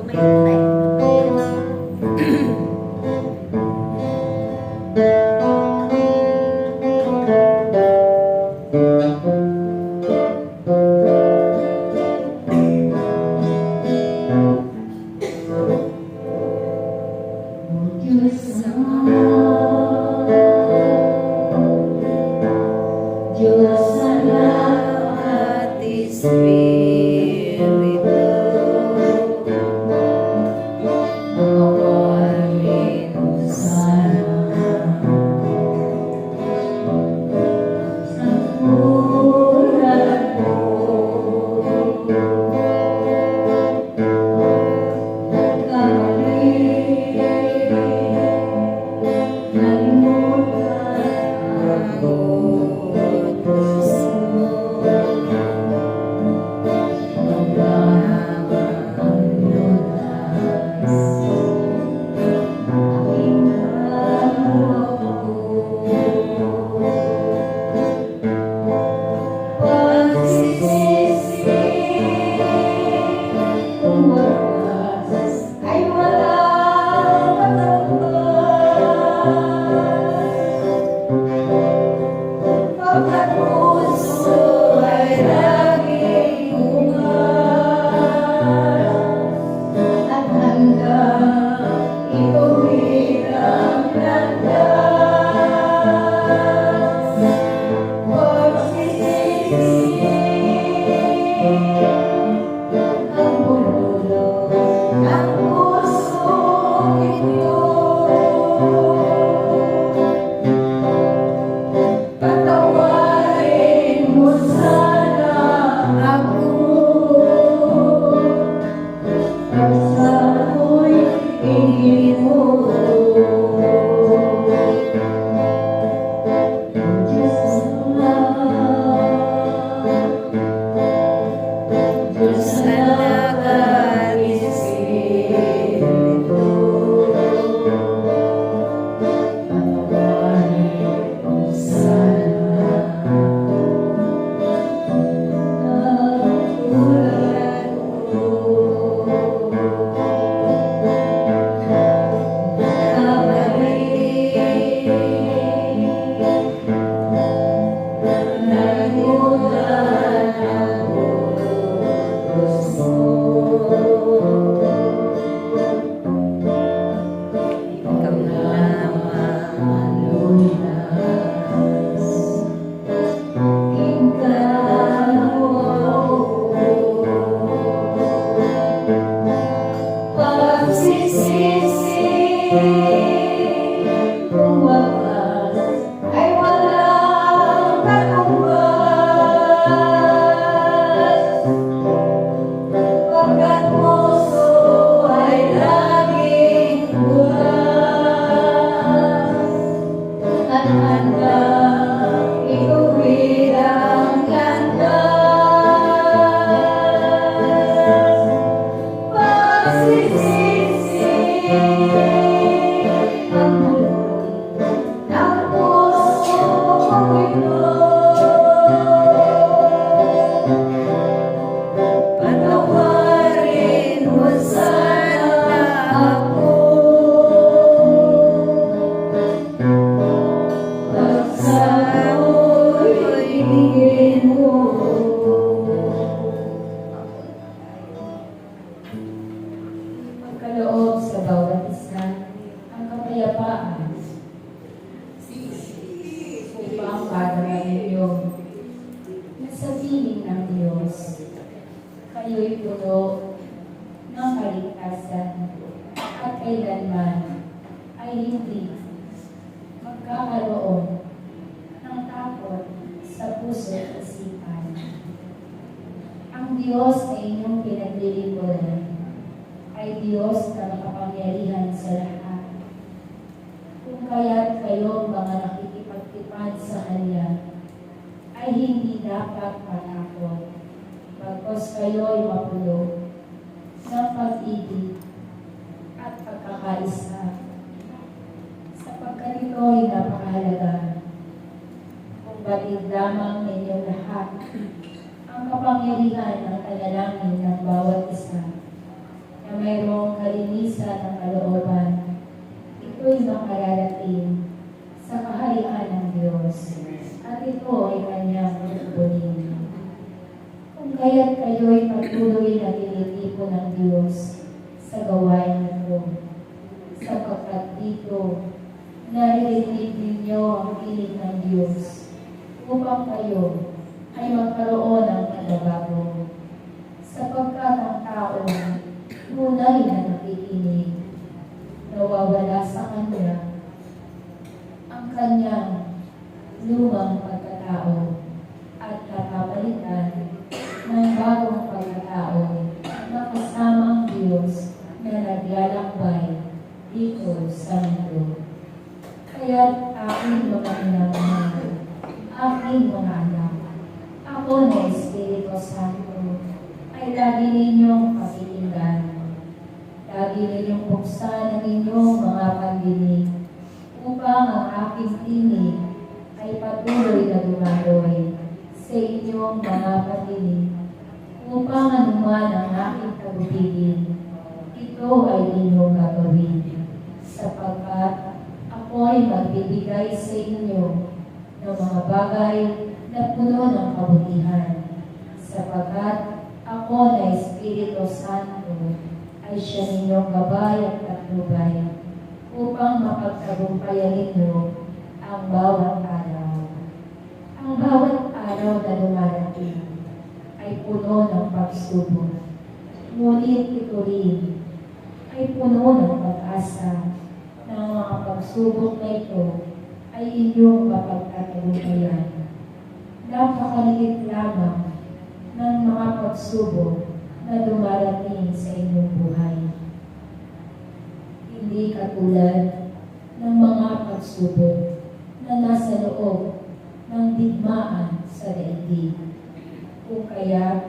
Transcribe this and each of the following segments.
Tumayo tayo. Diyos anak at Espiritu, awarin mo sana sa pulat mo. Pagkaloob sa bawat isa ang kapayapaan upang padaraan ninyo na sa piling ng Diyos kayo'y puno ng kaligtasan at kailanman ay hindi magkakaroon ng takot sa puso at isipan. Ang Diyos na inyong pinaglilingkuran ay Diyos na makapangyarihan sa lahat. Kung kaya't kayong mga nakikipagtipad sa Kanya, ay hindi dapat matakot, bagkus kayo'y mapuno ng pag-ibig at pagkakaisa. Sapagkat ito'y napakahalaga. Kung batid lamang ninyong lahat ang kapangyarihan ng panalangin ng bawat isa, na mayroong Kaya't kayo'y patuloy na tinitipon ng Diyos sa gawain nito, sapagkat dito naririnig ninyo ang piling ng Diyos upang kayo ay magkaroon ng pagbabago. Sapagkat ang tao tunay na nakikinig, nawawala sa kanya ang kanyang lumang pagkatao at napapalitan ng bagong pagkatao na kasama ang Diyos na naglalakbay dito sa mundo. Kaya't aking mga minamahal, aking mga anak, ako na Espiritu Santo, ay lagi ninyong pakikinggan. Lagi ninyong buksan ang inyong mga pandinig upang ang aking tinig ay patuloy na dumaloy sa inyong mga pandinig upang anuman ang aking pag-ibigin, ito ay inyong gagawin, sapagkat ako ay magbibigay sa inyo ng mga bagay na puno ng kabutihan, sapagkat ako na Espiritu Santo ay siya ninyong gabay at patnubay upang mapagtagumpayan ninyo ang bawat araw. Ang bawat araw na dumarating ay puno ng pagsubok, ngunit ito rin ay puno ng pag-asa na ang mga pagsubok na ito ay inyong mapagtatagumpayan. Napakaliit lamang ng mga pagsubok na dumarating sa inyong buhay. Hindi katulad ng mga pagsubok na nasa loob ng digmaan sa daigdig. Kung kaya,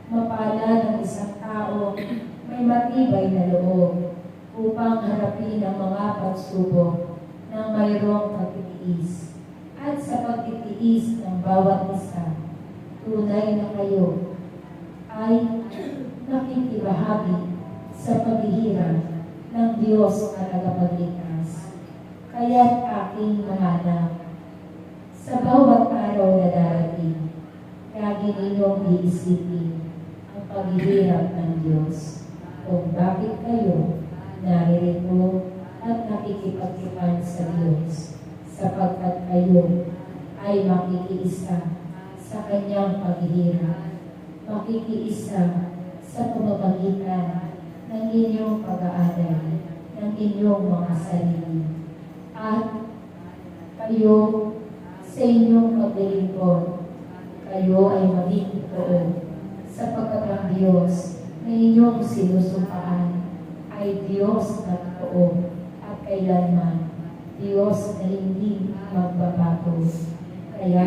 mapalad ang isang tao may matibay na loob upang harapin ang mga pagsubok ng mayroong pagtitiis. At sa pagtitiis ng bawat isa, tunay na kayo ay nakikibahagi sa paghihirap ng Diyos na tagapagligtas. Kaya't aking mga anak, sa bawat araw na darating, lagi ninyong iisipin ang paghihirap ng Diyos kung bakit kayo naririto at nakikipagtipan sa Diyos, sapagkat kayo ay makikiisa sa kanyang paghihirap, makikiisa sa pamamagitan ng inyong pag-aaral ng inyong mga sarili. At kayo sa inyong paglilingkod, kayo ay maging totoo, sapagkat ang Diyos na inyong sinusumpaan ay Diyos na totoo at kailanman Diyos na hindi magbabago. Kaya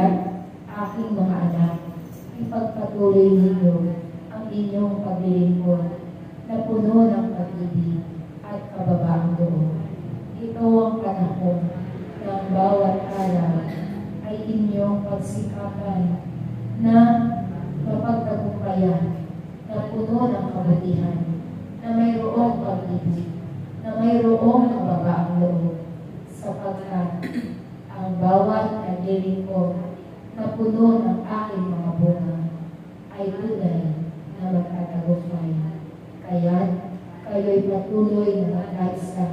aking mga anak, ipagpatuloy ninyo ang inyong paglilingkod na puno ng pag-ibig at kababaang loob. Ito ang panahon ng bawat araw ay inyong pagsikapan na mapagtagumpayan na puno ng kabutihan, na mayroong pag-ibig, na mayroong kababaang loob, sapagkat ang bawat naglilingkod na puno ng aking mga bunga ay tunay na magtatagumpay. Kaya't kayo'y patuloy na magkaisa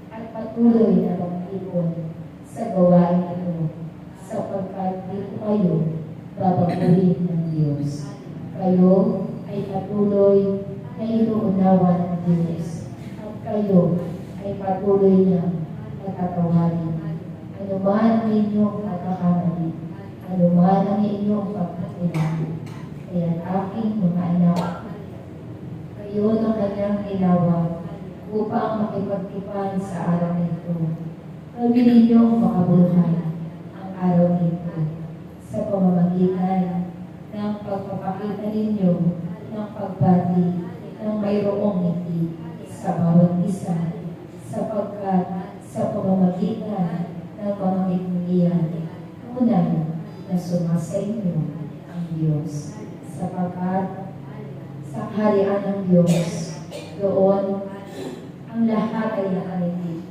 at patuloy na magtipon sa gawain ito, sapagkat dito kayo babaguhin ng Diyos. Kayo ay patuloy na inuunawa ng Diyos, at kayo ay patuloy na natatawarin. Ano man ang inyong pagkakamali, ano man ang inyong pagkakilang. Kaya aking mga anak, kayo ng kanyang tinawag upang makipagtipan sa araw nito. Gawin ninyong makabuluhan ang araw nito sa pamamagitan ng pagpapakita ninyo ng pagbati ng mayroong ngiti sa bawat isa, sapagkat sa pamamagitan ng mga ngitian, tunay na sumasa inyo ang Diyos, sapagkat sa kaharian ng Diyos, doon ang lahat ay nakangiti.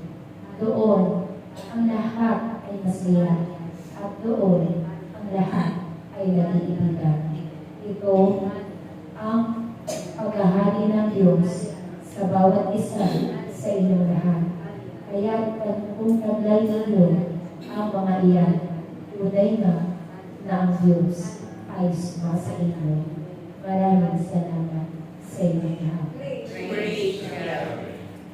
Doon ang lahat ay masaya. At doon ang lahat ay nag-iibigan. Ito ang paghahari ng Diyos sa bawat isa sa inyong lahat. Kaya kung taglay ninyo ang mga iyan, tunay na ang Diyos ay sumasa inyo. Maraming salamat sa inyong lahat. Praise God.